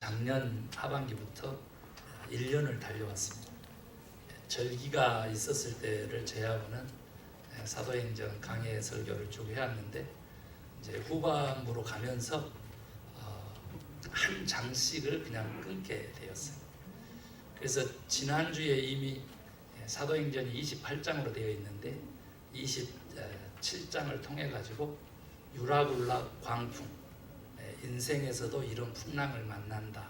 작년 하반기부터 1년을 달려왔습니다. 절기가 있었을 때를 제외하고는 사도행전 강해 설교를 쭉 해왔는데 이제 후반부로 가면서 한 장씩을 그냥 끊게 되었어요. 그래서 지난주에 이미 사도행전이 28장으로 되어 있는데 27장을 통해 가지고 유라굴라 광풍, 인생에서도 이런 풍랑을 만난다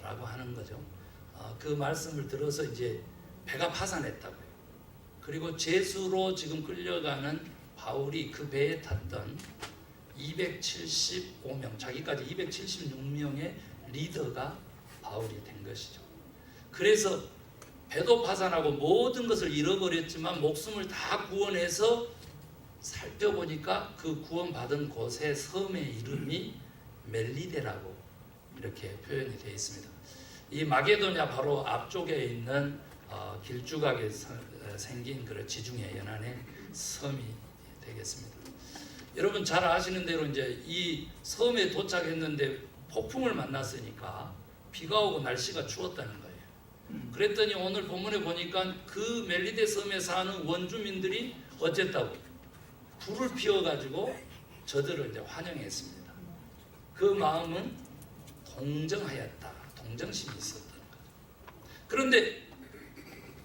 라고 하는 거죠. 그 말씀을 들어서 이제 배가 파산했다고요. 그리고 제수로 지금 끌려가는 바울이 그 배에 탔던 275명, 자기까지 276명의 리더가 바울이 된 것이죠. 그래서 배도 파산하고 모든 것을 잃어버렸지만 목숨을 다 구원해서 살펴보니까 그 구원받은 곳의 섬의 이름이 멜리데라고 이렇게 표현이 되어 있습니다. 이 마게도냐 바로 앞쪽에 있는 길쭉하게 생긴 그런 지중해 연안의 섬이 되겠습니다. 여러분 잘 아시는 대로 이제 이 섬에 도착했는데 폭풍을 만났으니까 비가 오고 날씨가 추웠다는 거예요. 그랬더니 오늘 본문에 보니까 그 멜리데 섬에 사는 원주민들이 어쨌다고 불을 피워가지고 저들을 이제 환영했습니다. 그 마음은 동정하였다. 동정심이 있었던 거죠. 그런데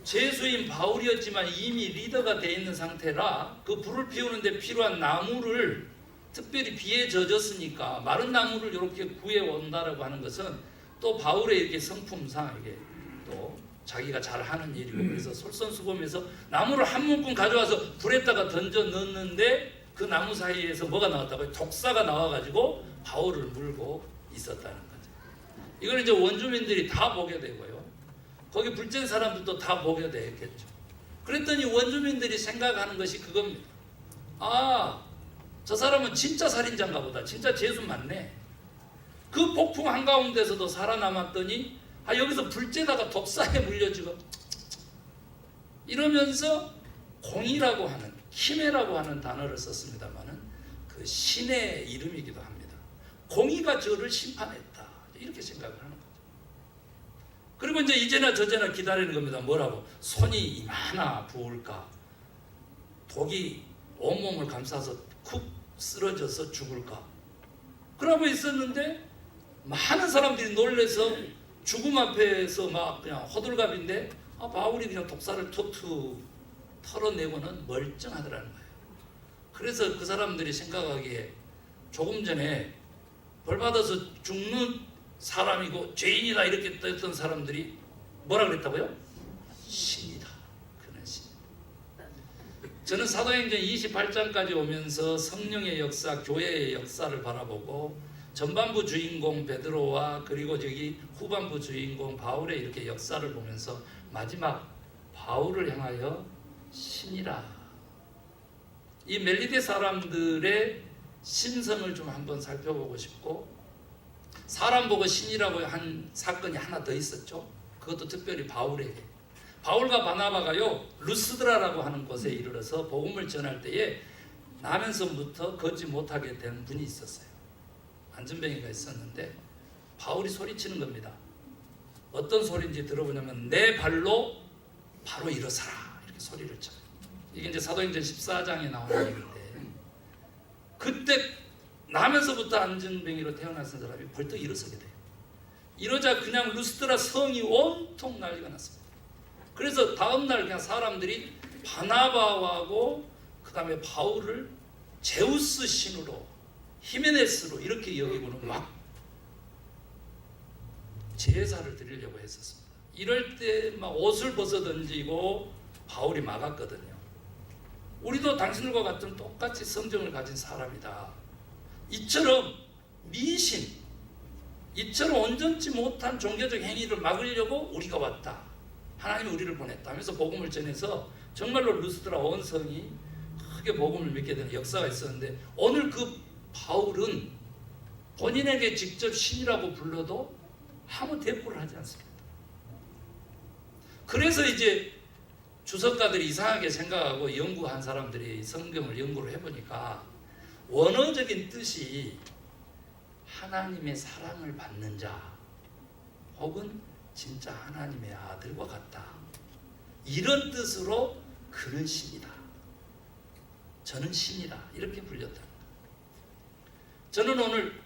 제수인 바울이었지만 이미 리더가 되어 있는 상태라 그 불을 피우는데 필요한 나무를 특별히 비에 젖었으니까 마른 나무를 이렇게 구해 온다라고 하는 것은 또 바울의 이렇게 성품상 이게 또 자기가 잘하는 일이고 그래서 솔선수범해서 나무를 한 묶음 가져와서 불에다가 던져 넣는데 그 나무 사이에서 뭐가 나왔다고요? 독사가 나와가지고 바울을 물고 있었다는 거죠. 이걸 이제 원주민들이 다 보게 되고요. 거기 불젠 사람들도 다 보게 되겠죠. 그랬더니 원주민들이 생각하는 것이 그겁니다. 아, 저 사람은 진짜 살인자인가 보다. 진짜 죄수 맞네. 그 폭풍 한가운데서도 살아남았더니 여기서 불째다가 독사에 물려지고 이러면서 공이라고 하는 키메라고 하는 단어를 썼습니다만은 그 신의 이름이기도 합니다. 공의가 저를 심판했다 이렇게 생각을 하는 거죠. 그리고 이제 이제나 저제나 기다리는 겁니다. 뭐라고? 손이 이마나 부을까? 독이 온몸을 감싸서 쿡 쓰러져서 죽을까? 그러고 있었는데 많은 사람들이 놀래서 죽음 앞에서 막 그냥 호들갑인데 바울이 그냥 독사를 툭툭 털어내고는 멀쩡하더라는 거예요. 그래서 그 사람들이 생각하기에 조금 전에 벌 받아서 죽는 사람이고 죄인이다 이렇게 했던 사람들이 뭐라 그랬다고요? 신이다. 그는 신. 저는 사도행전 28장까지 오면서 성령의 역사, 교회의 역사를 바라보고 전반부 주인공 베드로와 그리고 저기 후반부 주인공 바울의 이렇게 역사를 보면서 마지막 바울을 향하여 신이라. 이 멜리데 사람들의 신성을 좀 한번 살펴보고 싶고 사람 보고 신이라고 한 사건이 하나 더 있었죠. 그것도 특별히 바울에게. 바울과 바나바가요 루스드라라고 하는 곳에 이르러서 복음을 전할 때에 나면서부터 걷지 못하게 된 분이 있었어요. 안전뱅이가 있었는데 바울이 소리치는 겁니다. 어떤 소리인지 들어보냐면 내 발로 바로 일어서라 이렇게 소리를 쳐요. 이게 이제 사도행전 14장에 나오는 얘기인데 그때 나면서부터 안전뱅이로 태어났던 사람이 벌떡 일어서게 돼요. 이러자 그냥 루스드라 성이 온통 난리가 났습니다. 그래서 다음날 그냥 사람들이 바나바하고 그 다음에 바울을 제우스 신으로 히메네스로 이렇게 여기고는 막 제사를 드리려고 했었습니다. 이럴 때 막 옷을 벗어 던지고 바울이 막았거든요. 우리도 당신들과 같은 똑같이 성정을 가진 사람이다. 이처럼 미신, 이처럼 온전치 못한 종교적 행위를 막으려고 우리가 왔다. 하나님이 우리를 보냈다 하면서 복음을 전해서 정말로 루스드라 온 성이 크게 복음을 믿게 되는 역사가 있었는데 오늘 그 바울은 본인에게 직접 신이라고 불러도 아무 대꾸를 하지 않습니다. 그래서 이제 주석가들이 이상하게 생각하고 연구한 사람들이 성경을 연구를 해보니까 원어적인 뜻이 하나님의 사랑을 받는 자, 혹은 진짜 하나님의 아들과 같다. 이런 뜻으로 그는 신이다, 저는 신이다, 이렇게 불렸다는 거예요. 저는 오늘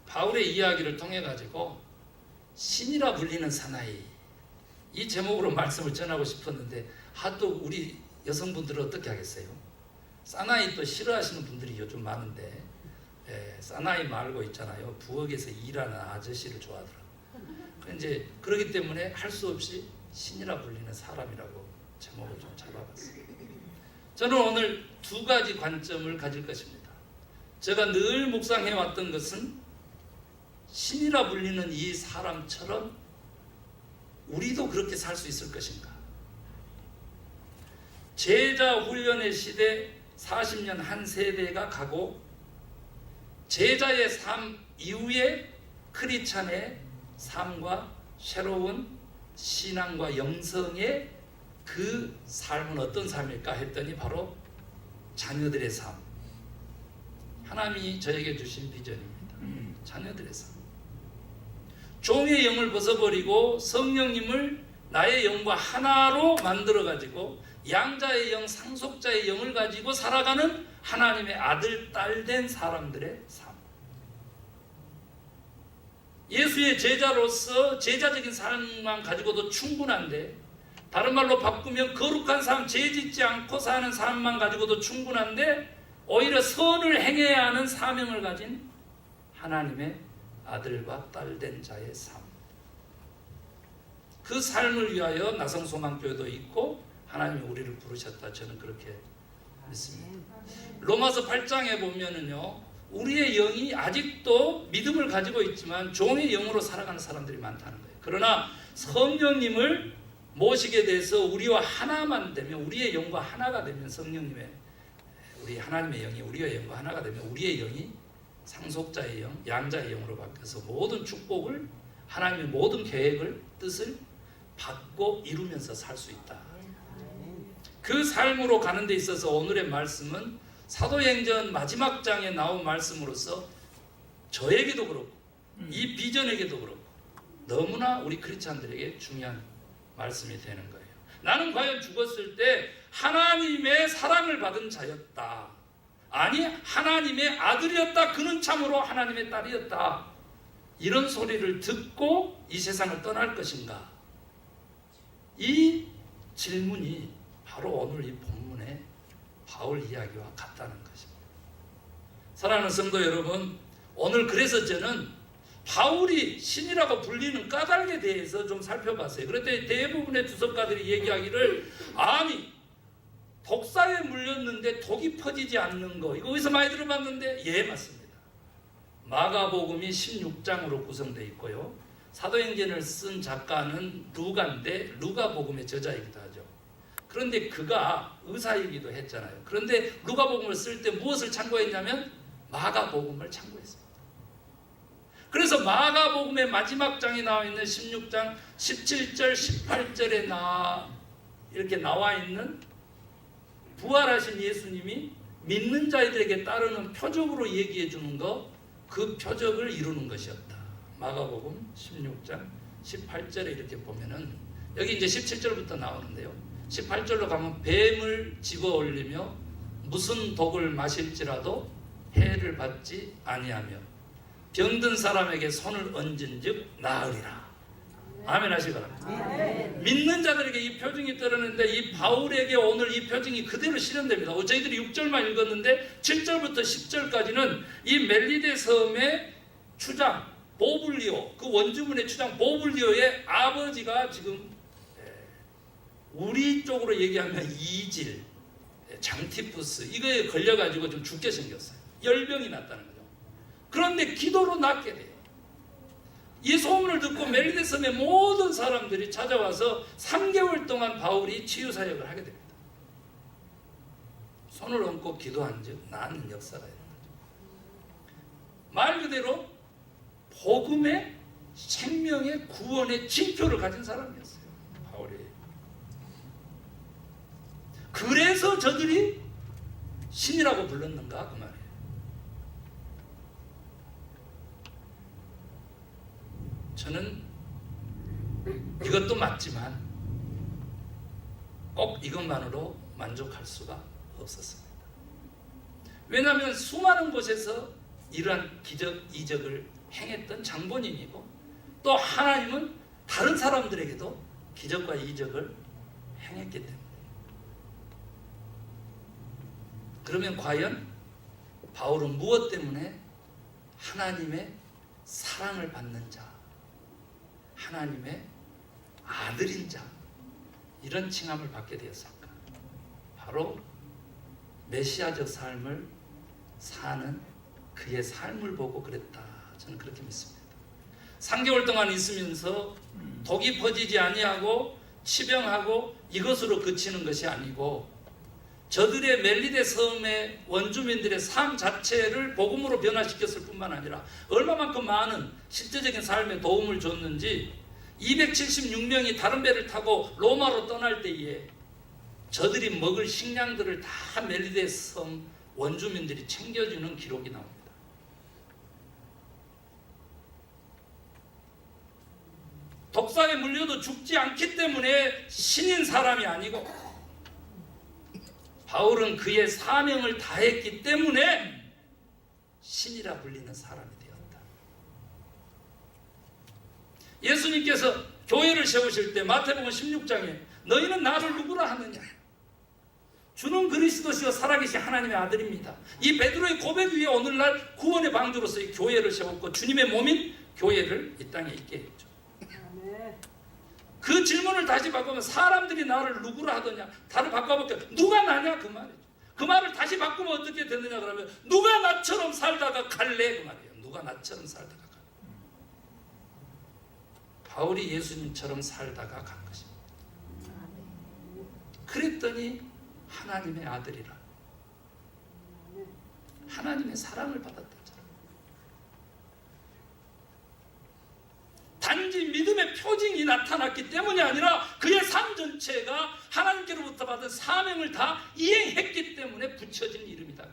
바울의 이야기를 통해 가지고 신이라 불리는 사나이, 이 제목으로 말씀을 전하고 싶었는데 하도 우리 여성분들은 어떻게 하겠어요? 사나이 또 싫어하시는 분들이 요즘 많은데, 사나이 말고 있잖아요, 부엌에서 일하는 아저씨를 좋아하더라고요. 이제 그렇기 때문에 할 수 없이 신이라 불리는 사람이라고 제목을 좀 잡아봤어요. 저는 오늘 두 가지 관점을 가질 것입니다. 제가 늘 묵상해왔던 것은 신이라 불리는 이 사람처럼 우리도 그렇게 살 수 있을 것인가. 제자 훈련의 시대 40년 한 세대가 가고 제자의 삶 이후에 크리스찬의 삶과 새로운 신앙과 영성의 그 삶은 어떤 삶일까 했더니 바로 자녀들의 삶, 하나님이 저에게 주신 비전입니다. 자녀들의 삶. 종의 영을 벗어버리고 성령님을 나의 영과 하나로 만들어가지고 양자의 영, 상속자의 영을 가지고 살아가는 하나님의 아들, 딸 된 사람들의 삶. 예수의 제자로서 제자적인 삶만 가지고도 충분한데, 다른 말로 바꾸면 거룩한 삶, 죄짓지 않고 사는 삶만 가지고도 충분한데, 오히려 선을 행해야 하는 사명을 가진 하나님의 아들과 딸 된 자의 삶. 그 삶을 위하여 나성소망교회도 있고 하나님이 우리를 부르셨다, 저는 그렇게 믿습니다. 로마서 8장에 보면은요, 우리의 영이 아직도 믿음을 가지고 있지만 종의 영으로 살아가는 사람들이 많다는 거예요. 그러나 성령님을 모시게 돼서 우리와 하나만 되면, 우리의 영과 하나가 되면, 성령님의, 우리 하나님의 영이 우리의 영과 하나가 되면 우리의 영이 상속자의 영, 양자의 영으로 바뀌어서 모든 축복을, 하나님의 모든 계획을, 뜻을 받고 이루면서 살 수 있다. 그 삶으로 가는 데 있어서 오늘의 말씀은 사도행전 마지막 장에 나온 말씀으로서 저에게도 그렇고 이 비전에게도 그렇고 너무나 우리 크리스찬들에게 중요한 말씀이 되는 거예요. 나는 과연 죽었을 때 하나님의 사랑을 받은 자였다, 아니 하나님의 아들이었다, 그는 참으로 하나님의 딸이었다, 이런 소리를 듣고 이 세상을 떠날 것인가? 이 질문이 바로 오늘 이 본문의 바울 이야기와 같다는 것입니다. 사랑하는 성도 여러분, 오늘 그래서 저는 바울이 신이라고 불리는 까닭에 대해서 좀 살펴봤어요. 그런데 대부분의 주석가들이 얘기하기를, 아니 독사에 물렸는데 독이 퍼지지 않는 거, 이거 어디서 많이 들어봤는데? 예, 맞습니다. 마가복음이 16장으로 구성되어 있고요, 사도행전을 쓴 작가는 루가인데 루가복음의 저자이기도 하죠. 그런데 그가 의사이기도 했잖아요. 그런데 루가복음을 쓸 때 무엇을 참고했냐면 마가복음을 참고했습니다. 그래서 마가복음의 마지막 장에 나와 있는 16장 17절 18절에 이렇게 나와 있는 부활하신 예수님이 믿는 자들에게 따르는 표적으로 얘기해 주는 것, 그 표적을 이루는 것이었다. 마가복음 16장 18절에 이렇게 보면은, 여기 이제 17절부터 나오는데요, 18절로 가면 뱀을 집어 올리며 무슨 독을 마실지라도 해를 받지 아니하며 병든 사람에게 손을 얹은즉 나으리라. 아멘 하시기 바랍니다. 믿는 자들에게 이 표징이 떨어졌는데 이 바울에게 오늘 이 표징이 그대로 실현됩니다. 저희들이 6절만 읽었는데 7절부터 10절까지는 이 멜리데 섬의 추장 보블리오, 그 원주민의 추장 보블리오의 아버지가 지금 우리 쪽으로 얘기하면 이질, 장티푸스, 이거에 걸려가지고 좀 죽게 생겼어요. 열병이 났다는 거죠. 그런데 기도로 낫게 돼요. 이 소문을 듣고 멜리데 섬의 모든 사람들이 찾아와서 3개월 동안 바울이 치유 사역을 하게 됩니다. 손을 얹고 기도한 즉 낫는 역사가 있는 거죠. 말 그대로 복음의, 생명의, 구원의 징표를 가진 사람이었어요, 바울이. 그래서 저들이 신이라고 불렀는가 그 말이에요. 저는 이것도 맞지만 꼭 이것만으로 만족할 수가 없었습니다. 왜냐하면 수많은 곳에서 이러한 기적, 이적을 행했던 장본인이고 또 하나님은 다른 사람들에게도 기적과 이적을 행했기 때문에. 그러면 과연 바울은 무엇 때문에 하나님의 사랑을 받는 자, 하나님의 아들인 자, 이런 칭함을 받게 되었을까? 바로 메시아적 삶을 사는 그의 삶을 보고 그랬다. 저는 그렇게 믿습니다. 3개월 동안 있으면서 독이 퍼지지 아니하고 치병하고 이것으로 그치는 것이 아니고 저들의 멜리데 섬의 원주민들의 삶 자체를 복음으로 변화시켰을 뿐만 아니라 얼마만큼 많은 실제적인 삶에 도움을 줬는지 276명이 다른 배를 타고 로마로 떠날 때에 저들이 먹을 식량들을 다 멜리데 섬 원주민들이 챙겨주는 기록이 나옵니다. 독사에 물려도 죽지 않기 때문에 신인 사람이 아니고 바울은 그의 사명을 다했기 때문에 신이라 불리는 사람이 되었다. 예수님께서 교회를 세우실 때 마태복음 16장에 너희는 나를 누구라 하느냐? 주는 그리스도시요 살아계신 하나님의 아들입니다. 이 베드로의 고백 위에 오늘날 구원의 방주로서 이 교회를 세웠고 주님의 몸인 교회를 이 땅에 있게 했죠. 그 질문을 다시 바꾸면 사람들이 나를 누구라 하더냐? 다를 바꿔볼게요. 누가 나냐? 그 말이죠. 그 말을 다시 바꾸면 어떻게 되느냐 그러면 누가 나처럼 살다가 갈래? 그 말이에요. 누가 나처럼 살다가 갈래? 바울이 예수님처럼 살다가 간 것입니다. 그랬더니 하나님의 아들이라 하나님의 사랑을 받았던 사람. 단지 믿음의 표징이 나타났기 때문이 아니라 그의 삶 전체가 하나님께로부터 받은 사명을 다 이행했기 때문에 붙여진 이름이다.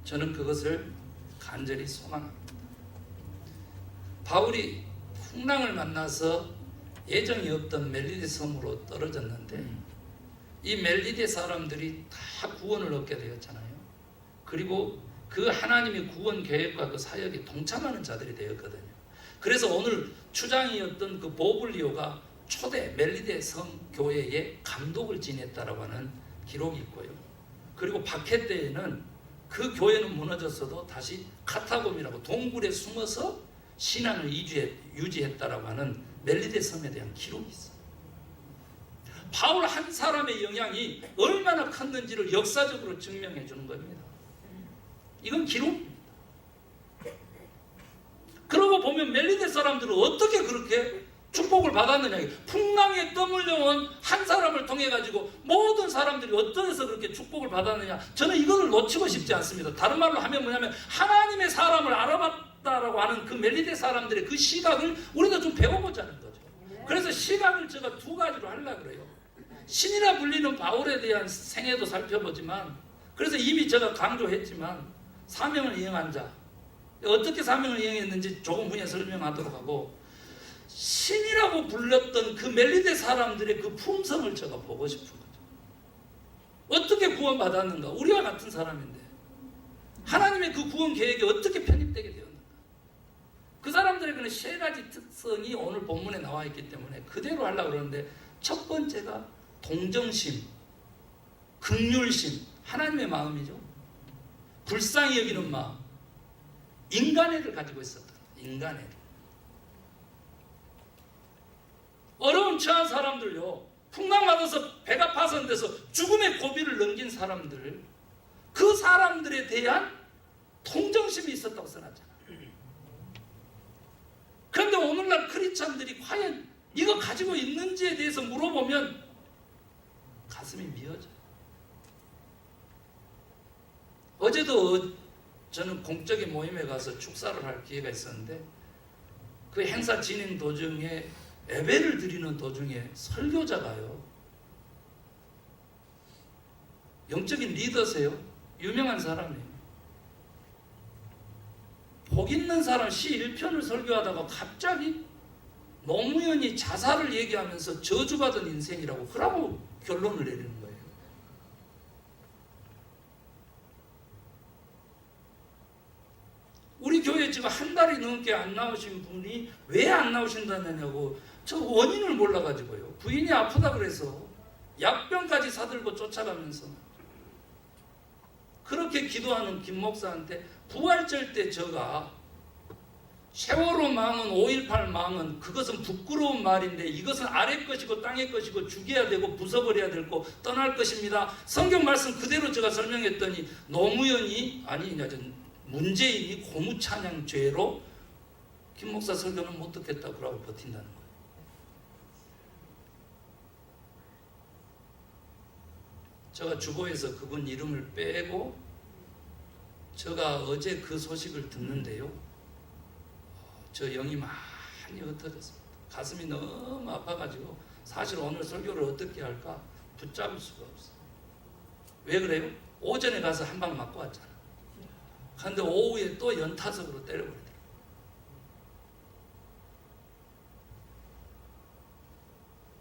저는 그것을 간절히 소망합니다. 바울이 풍랑을 만나서 예정이 없던 멜리데 섬으로 떨어졌는데 이 멜리데 사람들이 다 구원을 얻게 되었잖아요. 그리고 그 하나님의 구원 계획과 그 사역에 동참하는 자들이 되었거든요. 그래서 오늘 추장이었던 그 보블리오가 초대 멜리데 섬 교회에 감독을 지냈다라고 하는 기록이 있고요. 그리고 박해 때에는 그 교회는 무너졌어도 다시 카타곰이라고 동굴에 숨어서 신앙을 유지했다라고 하는 멜리데 섬에 대한 기록이 있어요. 바울 한 사람의 영향이 얼마나 컸는지를 역사적으로 증명해 주는 겁니다. 이건 기록입니다. 그러고 보면 멜리데 사람들은 어떻게 그렇게 축복을 받았느냐. 풍랑에 떠밀려온 한 사람을 통해 가지고 모든 사람들이 어떠해서 그렇게 축복을 받았느냐. 저는 이걸 놓치고 싶지 않습니다. 다른 말로 하면 뭐냐면 하나님의 사람을 알아봤다라고 하는 그 멜리데 사람들의 그 시각을 우리가 좀 배워보자는 거죠. 그래서 시각을 제가 두 가지로 하려고 그래요. 신이라 불리는 바울에 대한 생애도 살펴보지만 그래서 이미 제가 강조했지만 사명을 이행한 자 어떻게 사명을 이행했는지 조금 후에 설명하도록 하고 신이라고 불렸던 그 멜리데 사람들의 그 품성을 제가 보고 싶은 거죠. 어떻게 구원받았는가? 우리와 같은 사람인데 하나님의 그 구원 계획에 어떻게 편입되게 되었는가? 그 사람들에게는 세 가지 특성이 오늘 본문에 나와 있기 때문에 그대로 하려고 그러는데 첫 번째가 동정심, 긍휼심, 하나님의 마음이죠. 불쌍히 여기는 마음, 인간애를 가지고 있었다. 인간애를. 어려움 처한 사람들요, 풍랑 맞아서 배가 파손돼서 죽음의 고비를 넘긴 사람들, 그 사람들에 대한 동정심이 있었다고 써놨잖아. 그런데 오늘날 크리스찬들이 과연 이거 가지고 있는지에 대해서 물어보면 가슴이 미어져요. 어제도 저는 공적인 모임에 가서 축사를 할 기회가 있었는데 그 행사 진행 도중에 예배를 드리는 도중에 설교자가요, 영적인 리더세요. 유명한 사람이에요. 복 있는 사람 시 1편을 설교하다가 갑자기 노무현이 자살을 얘기하면서 저주받은 인생이라고 그러고 결론을 내리는 거예요. 우리 교회 지금 한 달이 넘게 안 나오신 분이 왜 안 나오신다느냐고 저 원인을 몰라가지고요. 부인이 아프다 그래서 약병까지 사들고 쫓아가면서 그렇게 기도하는 김 목사한테 부활절 때 저가 세월호 망은 5.18 망은 그것은 부끄러운 말인데 이것은 아래 것이고 땅의 것이고 죽여야 되고 부숴버려야 되고 떠날 것입니다. 성경 말씀 그대로 제가 설명했더니 노무현이 문재인이 고무찬양죄로 김 목사 설교는 못 듣겠다 그러고 버틴다는 거예요. 제가 주보에서 그분 이름을 빼고 제가 어제 그 소식을 듣는데요. 저 영이 많이 흩어졌습니다. 가슴이 너무 아파가지고 사실 오늘 설교를 어떻게 할까 붙잡을 수가 없어요. 왜 그래요? 오전에 가서 한 방 맞고 왔잖아. 그런데 오후에 또 연타석으로 때려버리더라고요.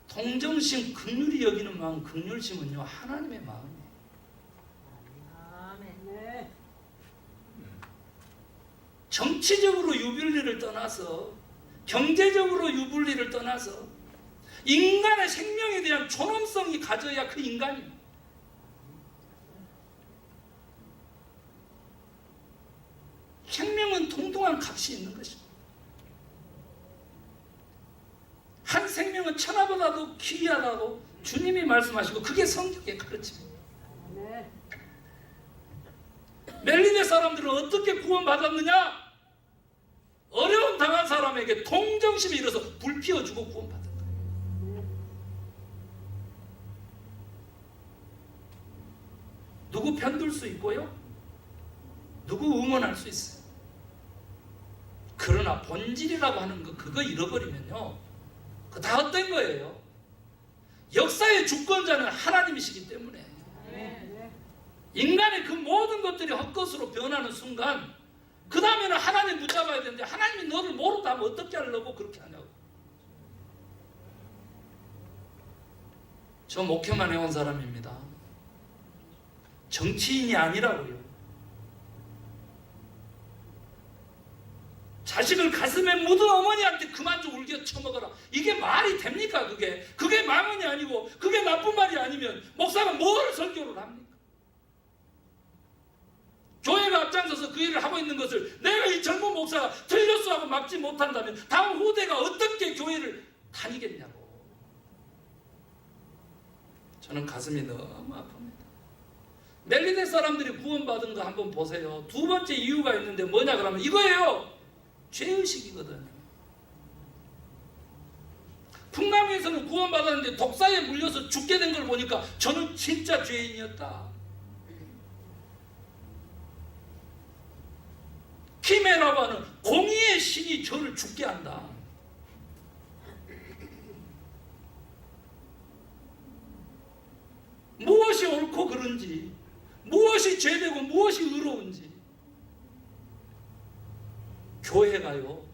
동정심, 긍휼히 여기는 마음, 긍휼심은요 하나님의 마음이에요. 아멘. 정치적으로 유불리를 떠나서 경제적으로 유불리를 떠나서 인간의 생명에 대한 존엄성이 가져야 그 인간이에요. 생명은 동등한 값이 있는 것입니다. 한 생명은 천하보다도 귀하다고 주님이 말씀하시고 그게 성경의 가르침입니다. 멜리네 사람들은 어떻게 구원받았느냐? 어려움 당한 사람에게 동정심이 일어서 불 피워주고 구원받은 거예요. 누구 편들 수 있고요. 누구 응원할 수 있어요. 그러나 본질이라고 하는 거 그거 잃어버리면요. 그거 다 헛된 거예요. 역사의 주권자는 하나님이시기 때문에 인간의 그 모든 것들이 헛것으로 변하는 순간 그 다음에는 하나님 붙잡아야 되는데 하나님이 너를 모르다 하면 어떻게 하려고 그렇게 하냐고. 저 목회만 해온 사람입니다. 정치인이 아니라고요. 자식을 가슴에 묻은 어머니한테 그만 좀 울겨 쳐먹어라. 이게 말이 됩니까? 그게 망언이 아니고 그게 나쁜 말이 아니면 목사가 뭘 설교를 합니까? 교회가 앞장서서 그 일을 하고 있는 것을 내가 이 젊은 목사가 틀렸어 하고 막지 못한다면 다음 후대가 어떻게 교회를 다니겠냐고. 저는 가슴이 너무 아픕니다. 멜리네 사람들이 구원받은 거 한번 보세요. 두 번째 이유가 있는데 뭐냐 그러면 이거예요. 죄의식이거든요. 풍남에서는 구원받았는데 독사에 물려서 죽게 된 걸 보니까 저는 진짜 죄인이었다. 키메라고 하는 공의의 신이 저를 죽게 한다. 무엇이 옳고 그른지, 무엇이 죄되고 무엇이 의로운지 교회가요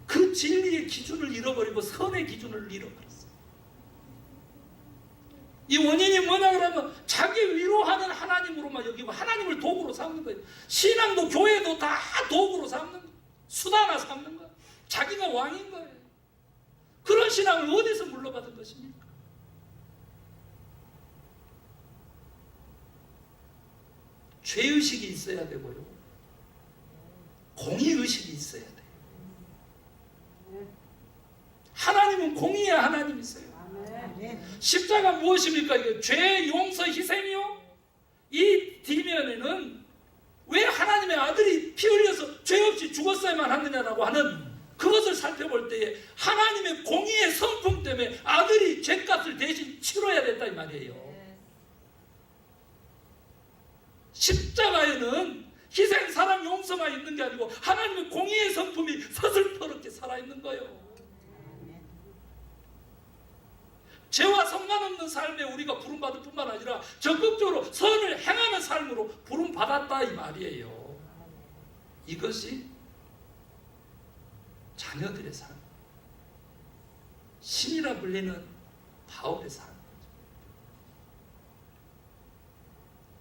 그 진리의 기준을 잃어버리고 선의 기준을 잃어버렸어요. 이 원인이 뭐냐 그러면 자기 위로하는 하나님으로만 여기고 하나님을 도구로 삼는 거예요. 신앙도 교회도 다 도구로 삼는 거예요. 수단화 삼는 거예요. 자기가 왕인 거예요. 그런 신앙을 어디서 물러받은 것입니까? 죄의식이 있어야 되고요. 공의의식이 있어야 돼요. 하나님은 공의의 하나님이세요. 십자가 무엇입니까? 이게 죄 용서 희생이요? 이 뒤면에는 왜 하나님의 아들이 피 흘려서 죄 없이 죽었어야만 하느냐라고 하는 그것을 살펴볼 때에 하나님의 공의의 성품 때문에 아들이 죄값을 대신 치러야 됐다 이 말이에요. 십자가에는 희생, 사랑, 용서만 있는 게 아니고 하나님의 공의의 성품이 서슬퍼렇게 살아있는 거예요. 죄와 상관없는 삶에 우리가 부름받을 뿐만 아니라 적극적으로 선을 행하는 삶으로 부름받았다 이 말이에요. 이것이 자녀들의 삶, 신이라 불리는 바울의 삶.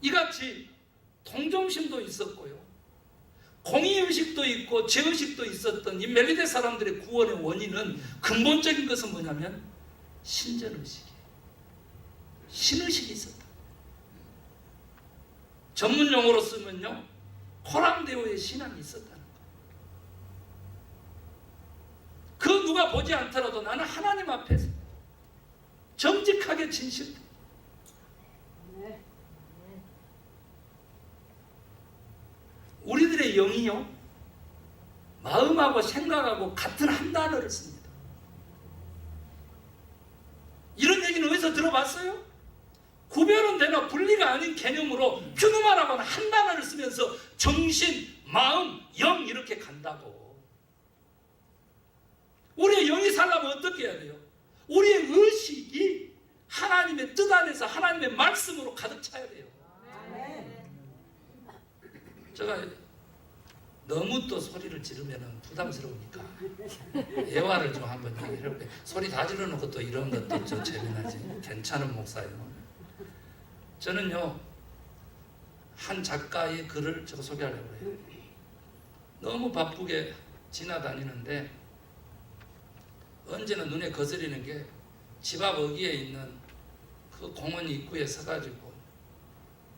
이같이 동정심도 있었고요, 공의의식도 있고 죄의식도 있었던 이 멜리데 사람들의 구원의 원인은 근본적인 것은 뭐냐면 신전의식이에요. 신의식이 있었다. 전문 용어로 쓰면요, 코람데오의 신앙이 있었다는 거예요. 그 누가 보지 않더라도 나는 하나님 앞에서 정직하게 진실다. 우리들의 영이요, 마음하고 생각하고 같은 한 단어를 씁니다. 이런 얘기는 어디서 들어봤어요? 구별은 되나 분리가 아닌 개념으로 퓨누마라고 하는 한 단어를 쓰면서 정신, 마음, 영 이렇게 간다고. 우리의 영이 살려면 어떻게 해야 돼요? 우리의 의식이 하나님의 뜻 안에서 하나님의 말씀으로 가득 차야 돼요. 제가 너무 또 소리를 지르면 부담스러우니까 예화를 좀 한번 해볼게요. 소리 다 질러놓고 또 이런 것도 좀 재미나지. 괜찮은 목사예요. 저는요, 한 작가의 글을 제가 소개하려고 해요. 너무 바쁘게 지나다니는데 언제나 눈에 거스리는 게 집 앞 어귀에 있는 그 공원 입구에 서가지고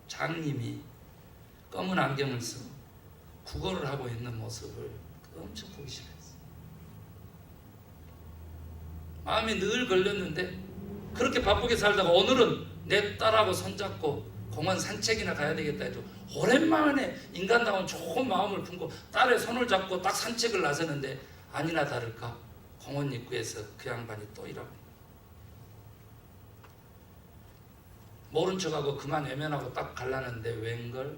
장님이 검은 안경을 쓰고 국어를 하고 있는 모습을 엄청 보기 싫어했어요. 마음에 늘 걸렸는데 그렇게 바쁘게 살다가 오늘은 내 딸하고 손잡고 공원 산책이나 가야 되겠다 해도 오랜만에 인간다운 좋은 마음을 품고 딸의 손을 잡고 딱 산책을 나서는데 아니나 다를까 공원 입구에서 그 양반이 또 일하고 모른 척하고 그만 외면하고 딱 갈라는데 웬걸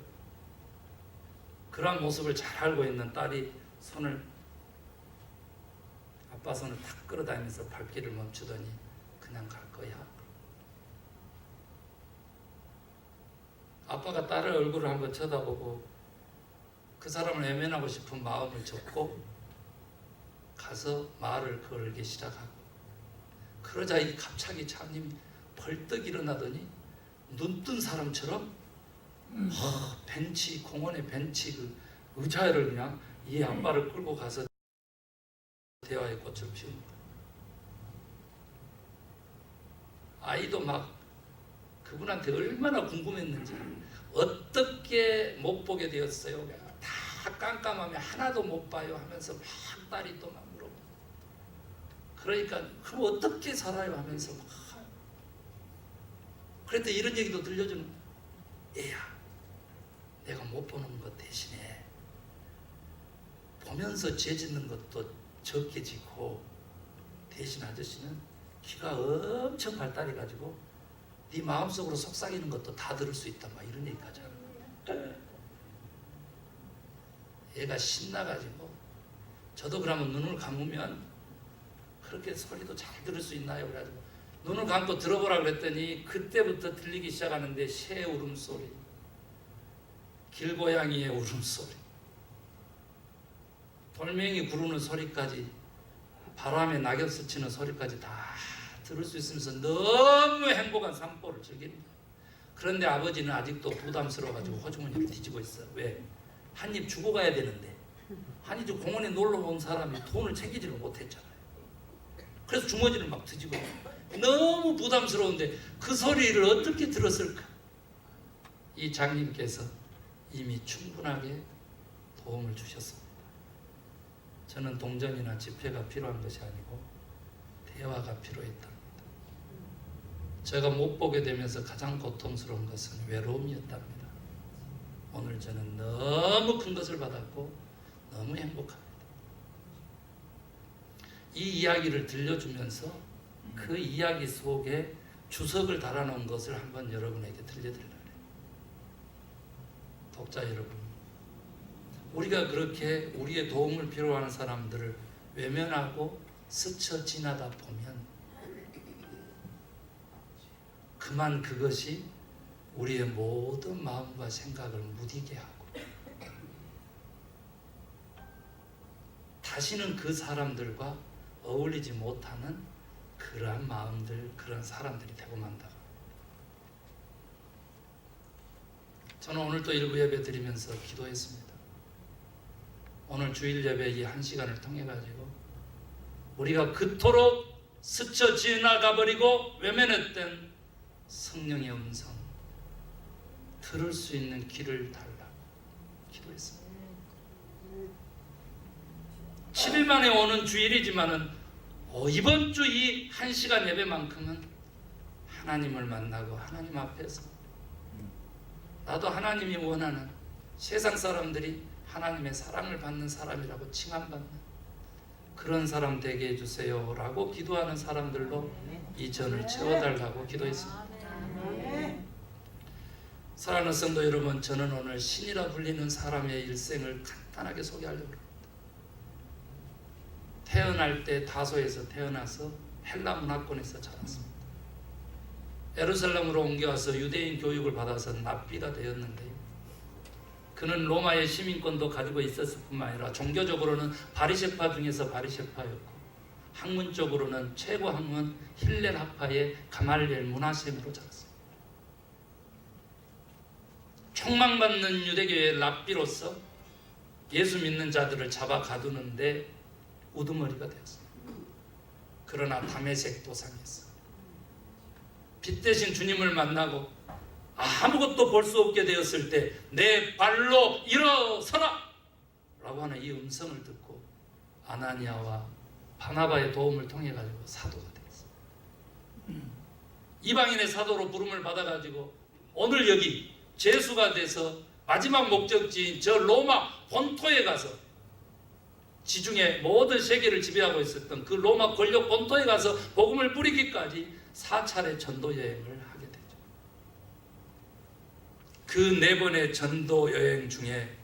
그런 모습을 잘 알고 있는 딸이 아빠 손을 탁 끌어다니면서 발길을 멈추더니 그냥 갈 거야. 아빠가 딸의 얼굴을 한번 쳐다보고 그 사람을 외면하고 싶은 마음을 접고 가서 말을 걸기 시작하고 그러자 이 갑자기 장님이 벌떡 일어나더니 눈뜬 사람처럼 벤치, 공원의 벤치 그 의자를 그냥 이 아빠를 끌고 가서 대화의 꽃을 피운 거예요. 아이도 막 그분한테 얼마나 궁금했는지 어떻게 못 보게 되었어요? 다 깜깜하면 하나도 못 봐요 하면서 막 딸이 또 막 물어보고 그러니까 그럼 어떻게 살아요 하면서 막 그랬더니 이런 얘기도 들려주는 애야 내가 못 보는 것 대신에 보면서 죄 짓는 것도 적게 짓고 대신 아저씨는 귀가 엄청 발달해가지고 네 마음속으로 속삭이는 것도 다 들을 수 있다 막 이런 얘기까지 하는 얘가 신나가지고 저도 그러면 눈을 감으면 그렇게 소리도 잘 들을 수 있나요? 그래가지고 눈을 감고 들어보라 그랬더니 그때부터 들리기 시작하는데 새 울음소리, 길고양이의 울음소리, 돌멩이 구르는 소리까지 바람에 낙엽 스치는 소리까지 다 들을 수 있으면서 너무 행복한 산보를 즐깁니다. 그런데 아버지는 아직도 부담스러워가지고 호주머니를 뒤집어 있어요. 왜? 한 입 주고 가야 되는데 한 입 공원에 놀러 온 사람이 돈을 챙기지를 못했잖아요. 그래서 주머니를 막 뒤집어 너무 부담스러운데 그 소리를 어떻게 들었을까? 이 장님께서 이미 충분하게 도움을 주셨습니다. 저는 동정이나 집회가 필요한 것이 아니고 대화가 필요했답니다. 제가 못 보게 되면서 가장 고통스러운 것은 외로움이었답니다. 오늘 저는 너무 큰 것을 받았고 너무 행복합니다. 이 이야기를 들려주면서 그 이야기 속에 주석을 달아놓은 것을 한번 여러분에게 들려드리려고 해요. 독자 여러분, 우리가 그렇게 우리의 도움을 필요하는 사람들을 외면하고 스쳐 지나다 보면 그만 그것이 우리의 모든 마음과 생각을 무디게 하고 다시는 그 사람들과 어울리지 못하는 그러한 마음들, 그런 사람들이 되고 만다가. 저는 오늘 또 일부 예배 드리면서 기도했습니다. 오늘 주일 예배 이 한 시간을 통해 가지고 우리가 그토록 스쳐 지나가 버리고 외면했던 성령의 음성 들을 수 있는 귀를 달라고 기도했습니다. 7일 만에 오는 주일이지만은 이번 주 이 한 시간 예배만큼은 하나님을 만나고 하나님 앞에서 나도 하나님이 원하는, 세상 사람들이 하나님의 사랑을 받는 사람이라고 칭함받는 그런 사람 되게 해주세요 라고 기도하는 사람들로 이 전을 채워달라고 기도했습니다. 사랑하는 성도 여러분, 저는 오늘 신이라 불리는 사람의 일생을 간단하게 소개하려고 합니다. 태어날 때 다소에서 태어나서 헬라 문화권에서 자랐습니다. 예루살렘으로 옮겨와서 유대인 교육을 받아서 납비가 되었는데요. 그는 로마의 시민권도 가지고 있었을 뿐만 아니라 종교적으로는 바리새파 중에서 바리새파였고 학문적으로는 최고 학문 힐렐 학파의 가말리엘 문화생으로 자랐습니다. 총망받는 유대교의 랍비로서 예수 믿는 자들을 잡아 가두는데 우두머리가 되었습니다. 그러나 다메섹 도상에서 빛 대신 주님을 만나고 아무것도 볼 수 없게 되었을 때 내 발로 일어서라 라고 하는 이 음성을 듣고 아나니아와 바나바의 도움을 통해 가지고 사도가 되었습니다. 이방인의 사도로 부름을 받아 가지고 오늘 여기 제수가 돼서 마지막 목적지인 저 로마 본토에 가서 지중해 모든 세계를 지배하고 있었던 그 로마 권력 본토에 가서 복음을 뿌리기까지 4차례 전도 여행을 하게 되죠. 그 4번의 전도 여행 중에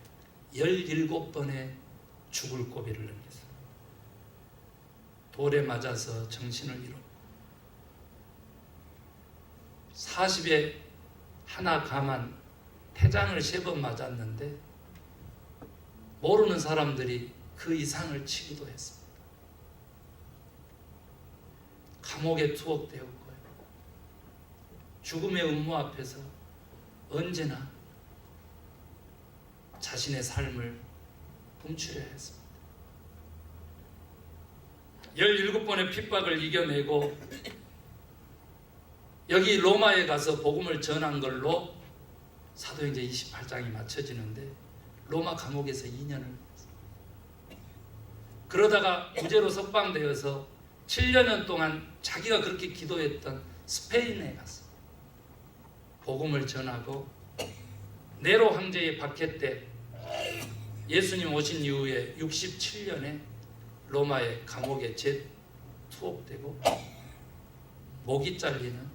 17번의 죽을 고비를 넘겼어요. 돌에 맞아서 정신을 잃어 40에 하나 감한 태장을 3번 맞았는데 모르는 사람들이 그 이상을 치기도 했습니다. 감옥에 투옥되었고요. 죽음의 음모 앞에서 언제나 자신의 삶을 훔치려 했습니다. 17번의 핍박을 이겨내고 여기 로마에 가서 복음을 전한 걸로 사도행전 28장이 맞춰지는데 로마 감옥에서 2년을 그러다가 무죄로 석방되어서 7년 동안 자기가 그렇게 기도했던 스페인에 가서 복음을 전하고 네로 황제의 박해 때 예수님 오신 이후에 67년에 로마의 감옥에 재투옥되고 목이 잘리는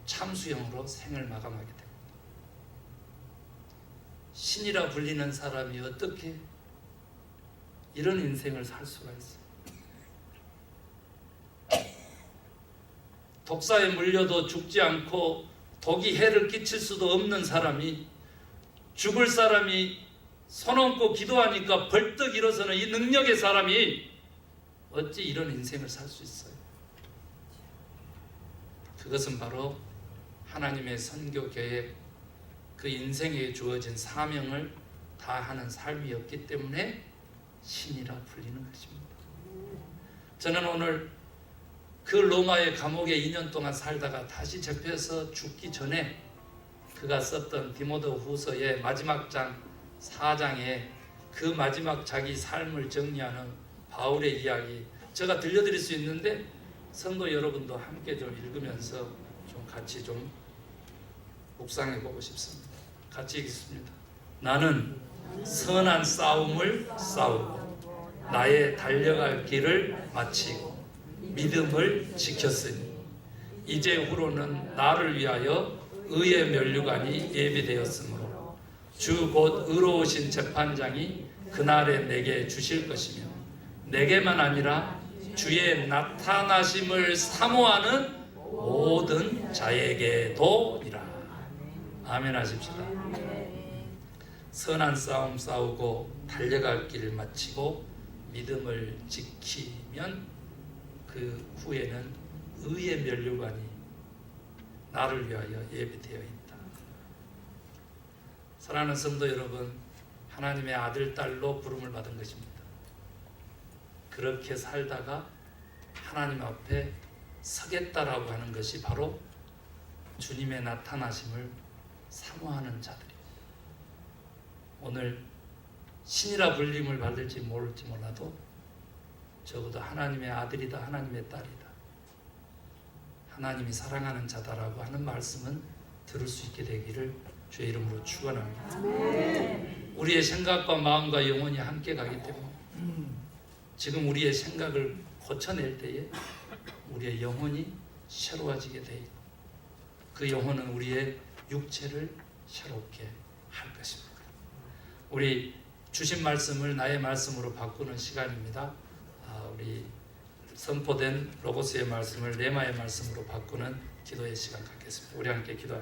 참수형으로 생을 마감하게 됩니다. 신이라 불리는 사람이 어떻게 이런 인생을 살 수가 있어요? 독사에 물려도 죽지 않고 독이 해를 끼칠 수도 없는 사람이 죽을 사람이 손 얹고 기도하니까 벌떡 일어서는 이 능력의 사람이 어찌 이런 인생을 살 수 있어요? 그것은 바로 하나님의 선교 계획, 그 인생에 주어진 사명을 다하는 삶이었기 때문에 신이라 불리는 것입니다. 저는 오늘 그 로마의 감옥에 2년 동안 살다가 다시 잡혀서 죽기 전에 그가 썼던 디모데 후서의 마지막 장 4장에 그 마지막 자기 삶을 정리하는 바울의 이야기 제가 들려드릴 수 있는데 성도 여러분도 함께 좀 읽으면서 좀 같이 좀 묵상해 보고 싶습니다. 같이 읽겠습니다. 나는 선한 싸움을 싸우고 나의 달려갈 길을 마치고 믿음을 지켰으니 이제 후로는 나를 위하여 의의 면류관이 예비되었으므로 주 곧 의로우신 재판장이 그날에 내게 주실 것이며 내게만 아니라 주의 나타나심을 사모하는 모든 자에게도이라. 아멘 하십시다. 선한 싸움 싸우고 달려갈 길 마치고 믿음을 지키면 그 후에는 의의 면류관이 나를 위하여 예비되어 있다. 사랑하는 성도 여러분, 하나님의 아들, 딸로 부름을 받은 것입니다. 그렇게 살다가 하나님 앞에 서겠다라고 하는 것이 바로 주님의 나타나심을 사모하는 자들이에요. 오늘 신이라 불림을 받을지 모를지 몰라도 적어도 하나님의 아들이다, 하나님의 딸이다, 하나님이 사랑하는 자다라고 하는 말씀은 들을 수 있게 되기를 주의 이름으로 축원합니다. 우리의 생각과 마음과 영혼이 함께 가기 때문에 지금 우리의 생각을 고쳐낼 때에 우리의 영혼이 새로워지게 돼 있고 그 영혼은 우리의 육체를 새롭게 할 것입니다. 우리 주신 말씀을 나의 말씀으로 바꾸는 시간입니다. 우리 선포된 로고스의 말씀을 레마의 말씀으로 바꾸는 기도의 시간 갖겠습니다. 우리 함께 기도합니다.